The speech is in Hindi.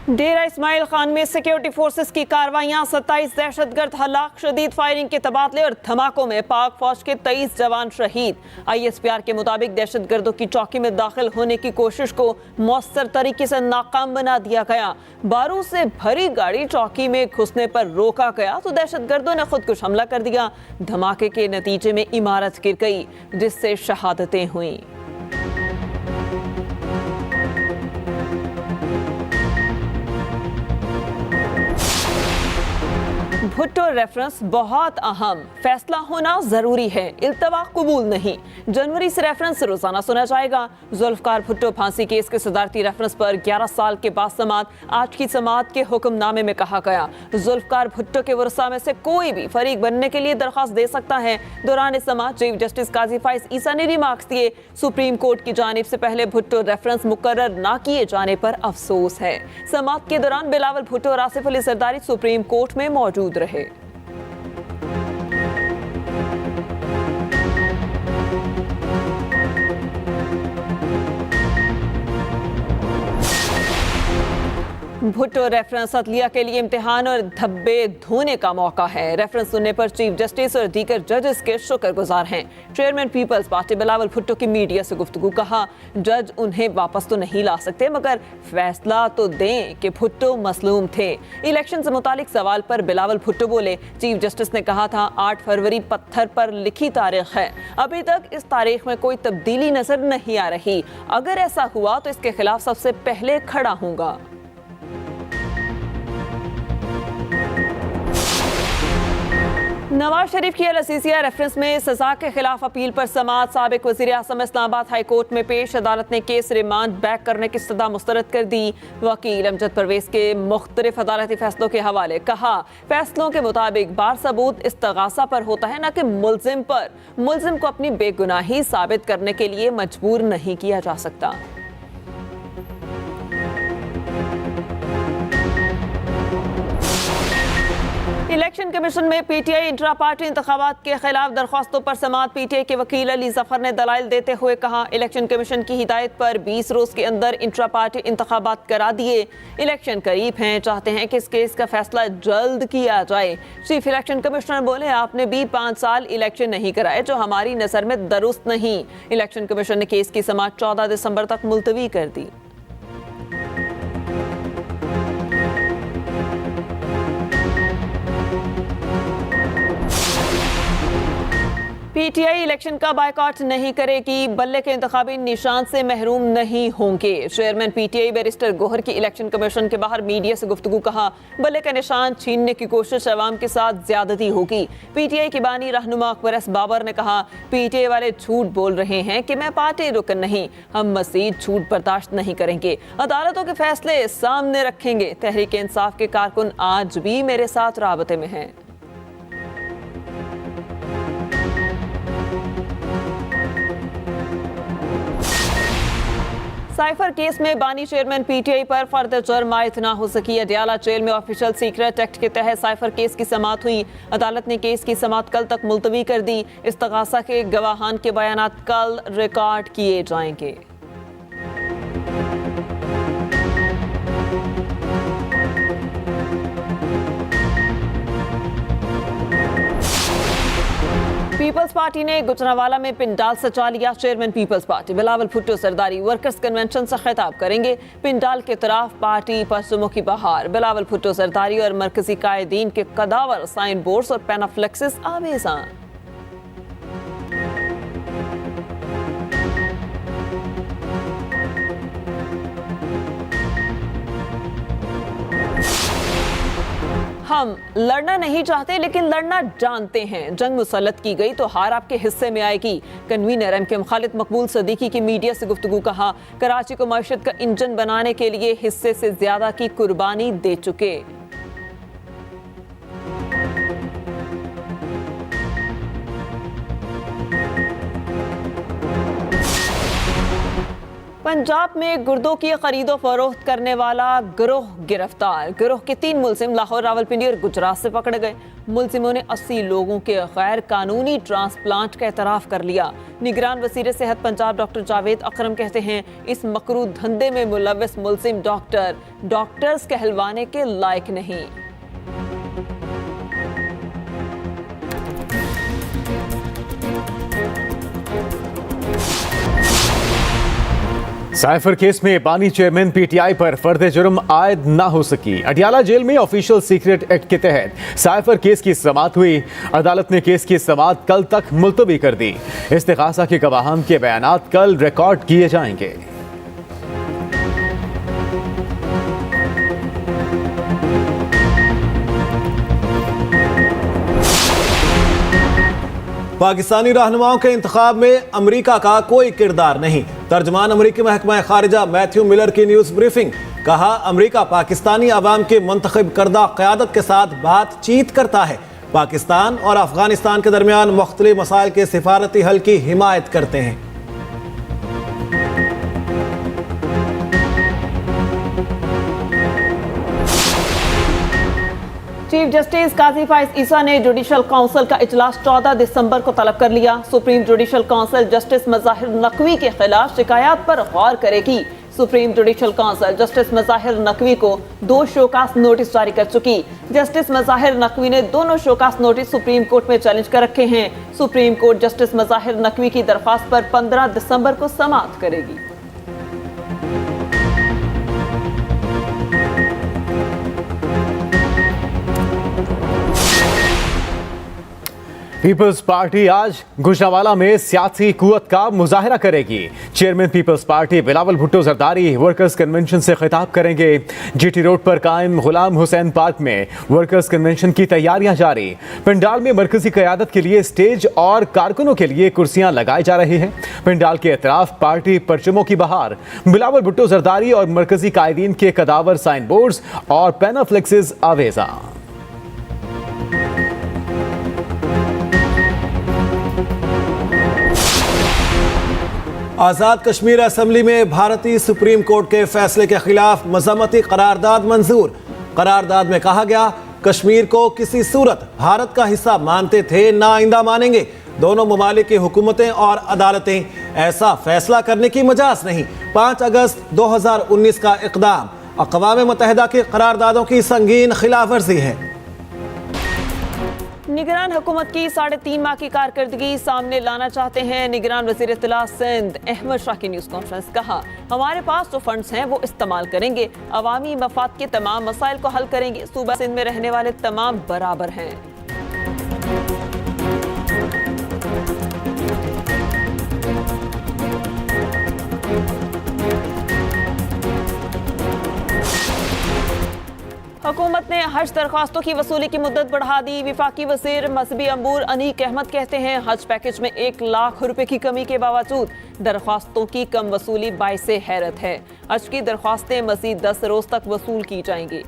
डेरा इस्माइल खान में सिक्योरिटी फोर्सेस की कार्रवाइयां, 27 दहशतगर्द हलाक, शदीद फायरिंग के तबादले और धमाकों में पाक फौज के 23 जवान शहीद। ISPR के मुताबिक दहशतगर्दों की चौकी में दाखिल होने की कोशिश को मौसर तरीके से नाकाम बना दिया गया। बारूद से भरी गाड़ी चौकी में घुसने पर रोका गया तो दहशतगर्दों ने खुदकुश हमला कर दिया। धमाके के नतीजे में इमारत गिर गई जिससे शहादतें हुई। भुट्टो रेफरेंस बहुत अहम, फैसला होना जरूरी है, इल्तवा कबूल नहीं। जनवरी से रेफरेंस रोजाना सुना जाएगा। जुल्फकार भुट्टो फांसी केस के सदारती रेफरेंस पर 11 साल के बाद समात। आज की समात के हुक्मनामे में कहा गया जुल्फकार भुट्टो के वरसा में से कोई भी फरीक बनने के लिए दरख्वास्त दे सकता है। दौरान समात चीफ जस्टिस काजी फाइज ईसा ने रिमार्क्स दिए। सुप्रीम कोर्ट की जानिब से पहले भुट्टो रेफरेंस मुकर्रर ना किए जाने पर अफसोस है। समात के दौरान बिलावल भुट्टो और आसिफ अली जरदारी सुप्रीम कोर्ट में मौजूद रहे। भुट्टो रेफरेंस अदलिया के लिए इम्तिहान और धब्बे धोने का मौका है। रेफरेंस सुनने पर चीफ जस्टिस और दीगर जजेस के शुक्रगुजार हैं। Chairman peoples party Bilawal Bhutto की मीडिया से गुफ्तगू, कहा जज उन्हें वापस तो नहीं ला सकते मगर फैसला तो दें कि भुट्टो मसलूम थे। इलेक्शन से मुतालिक सवाल पर बिलावल भुट्टो बोले, चीफ जस्टिस ने कहा था 8 फरवरी पत्थर पर लिखी तारीख है, अभी तक इस तारीख में कोई तब्दीली नजर नहीं आ रही। अगर ऐसा हुआ तो इसके खिलाफ सबसे पहले खड़ा हूंगा। नवाज शरीफ की अल-असीसिया रेफरेंस में सजा के खिलाफ अपील पर समात। साबिक वज़ीर आज़म इस्लामाबाद हाई कोर्ट में पेश। अदालत ने केस रिमांड बैक करने की सजा मुस्तरद कर दी। वकील अमजद परवेज के मुख्तलिफ अदालती फैसलों के हवाले, कहा फैसलों के मुताबिक बार सबूत इस्तगासा पर होता है न कि मुल्जिम पर। मुल्जिम को अपनी बेगुनाही साबित करने के लिए मजबूर नहीं किया जा सकता। इलेक्शन कमीशन में पीटीआई इंट्रा पार्टी इंतखाबात के खिलाफ दरख्वास्तों पर समात। पीटीआई के वकील अली जफर ने दलाइल देते हुए कहा इलेक्शन कमीशन की हिदायत पर 20 रोज के अंदर इंट्रा पार्टी इंतखाबात करा दिए। इलेक्शन करीब हैं, चाहते हैं कि इस केस का फैसला जल्द किया जाए। चीफ इलेक्शन कमिश्नर बोले, आपने भी 5 साल इलेक्शन नहीं कराए जो हमारी नजर में दुरुस्त नहीं। इलेक्शन कमीशन ने केस की समात 14 दिसंबर तक मुलतवी कर दी। पीटीआई इलेक्शन का बायकॉट नहीं करेगी, बल्ले के इंतखाबी निशान से महरूम नहीं होंगे। चेयरमैन पीटीआई बैरिस्टर गोहर की इलेक्शन कमीशन के बाहर मीडिया से गुफ्तगू, कहा बल्ले का निशान छीनने की कोशिश अवाम के साथ ज्यादती होगी। पीटीआई की बानी रहनुमा अकबर एस बाबर ने कहा पीटीआई वाले झूठ बोल रहे हैं कि मैं पार्टी रुकन नहीं, हम मजीद झूठ बर्दाश्त नहीं करेंगे, अदालतों के फैसले सामने रखेंगे। तहरीक इंसाफ के कारकुन आज भी मेरे साथ राबते में हैं। साइफर केस में बानी चेयरमैन पीटीआई पर फर्द जुर्म आयद ना हो सकी। अडियाला जेल में ऑफिशियल सीक्रेट एक्ट के तहत साइफर केस की समात हुई। अदालत ने केस की समात कल तक मुलतवी कर दी। इस्तगासा के गवाहान के बयानात कल रिकॉर्ड किए जाएंगे। पीपल्स पार्टी ने गुजरांवाला में पिंडाल सजा लिया। Chairman peoples party Bilawal Bhutto Zardari workers convention से खिताब करेंगे। पिंडाल के तरफ पार्टी पश्चिमों की बहार। बिलावल भुट्टो जरदारी और मरकजी कायदीन के कदावर, साइन बोर्ड्स और पेनाफ्लेक्सिस आवेजा। हम लड़ना नहीं चाहते लेकिन लड़ना जानते हैं। जंग मुसल्लत की गई तो हार आपके हिस्से में आएगी। कन्वीनर एमके खालिद मकबूल सदीकी की मीडिया से गुफ्तगू, कहा कराची को मईशत का इंजन बनाने के लिए हिस्से से ज्यादा की कुर्बानी दे चुके। पंजाब में गुर्दों की खरीदो फरोख्त करने वाला गिरोह गिरफ्तार। गिरोह के 3 मुलजिम लाहौर, रावलपिंडी और गुजरात से पकड़े गए। मुलजिमों ने 80 लोगों के गैर कानूनी ट्रांसप्लांट का एतराफ़ कर लिया। निगरान वज़ीर सेहत पंजाब डॉक्टर जावेद अकरम कहते हैं, इस मकरू धंधे में मुलव्वस मुलजिम डॉक्टर्स कहलवाने के लायक नहीं। साइफर केस में बानी चेयरमैन पीटीआई पर फर्द जुर्म आयद ना हो सकी। अडियाला जेल में ऑफिशियल सीक्रेट एक्ट के तहत साइफर केस की समाअत हुई। अदालत ने केस की समाअत कल तक मुलतवी कर दी। इस्तिगासा के गवाहान के बयानात कल रिकॉर्ड किए जाएंगे। पाकिस्तानी रहनुमाओं के इंतखाब में अमेरिका का कोई किरदार नहीं। तर्जमान अमेरिकी महकमा खारिजा मैथ्यू मिलर की न्यूज ब्रीफिंग। कहा, अमेरिका पाकिस्तानी अवाम के मुंतखब करदा क़यादत के साथ बातचीत करता है। पाकिस्तान और अफगानिस्तान के दरमियान मुख्तलिफ मसाइल के सिफारती हल की हिमायत करते हैं। चीफ जस्टिस काजी फाइज ईसा ने जुडिशल काउंसिल का इजलास 14 दिसंबर को तलब कर लिया। Supreme judicial council justice Mazahir Naqvi के खिलाफ शिकायत पर गौर करेगी। Supreme judicial council justice Mazahir Naqvi को 2 शोकास नोटिस जारी कर चुकी। जस्टिस मज़ाहिर नकवी ने दोनों शोकास नोटिस सुप्रीम कोर्ट में चैलेंज कर रखे हैं। Supreme court justice Mazahir Naqvi की दरख्वास्त पर 15 दिसंबर को समाअत करेगी। पीपल्स पार्टी आज गुजरावाला में सियासी कुव्वत का मुजाहिरा करेगी। Chairman peoples party Bilawal Bhutto Zardari workers convention से खिताब करेंगे। जीटी रोड पर कायम गुलाम हुसैन पार्क में वर्कर्स कन्वेंशन की तैयारियां जारी। पंडाल में मरकजी क़यादत के लिए स्टेज और कारकुनों के लिए कुर्सियां लगाई जा रही हैं। पंडाल के अतराफ पार्टी परचमों की बहार। बिलावल भुट्टो जरदारी और मरकजी कायदीन के कदावर साइन बोर्ड्स और पैनाफ्लेक्सेस आवेजा। आज़ाद कश्मीर असेंबली में भारतीय सुप्रीम कोर्ट के फैसले के खिलाफ मज़म्मती करारदाद मंजूर। करारदाद में कहा गया, कश्मीर को किसी सूरत भारत का हिस्सा मानते थे, ना आइंदा मानेंगे। दोनों ममालिक की हुकूमतें और अदालतें ऐसा फैसला करने की मजाज नहीं। 5 अगस्त 2019 का इक़दाम अक़वाम मुत्तहिदा की करारदादों की संगीन खिलाफ वर्जी है। निगरान हुकूमत की 3.5 माह की कारकर्दगी सामने लाना चाहते हैं। निगरान वज़ीर इत्तला सिंध अहमद शाह की न्यूज़ कॉन्फ्रेंस। कहा, हमारे पास जो फंड्स हैं वो इस्तेमाल करेंगे, अवामी मफाद के तमाम मसाइल को हल करेंगे। सूबा सिंध में रहने वाले तमाम बराबर हैं। हुकूमत ने हज दरख्वास्तों की वसूली की मुद्दत बढ़ा दी। विफाकी वज़ीर मजहबी अमूर अनीक अहमद कहते हैं, हज पैकेज में 1 लाख रुपए की कमी के बावजूद दरख्वास्तों की कम वसूली बाइसे हैरत है। हज की दरख्वास्तें मज़ीद 10 रोज तक वसूल की जाएंगी।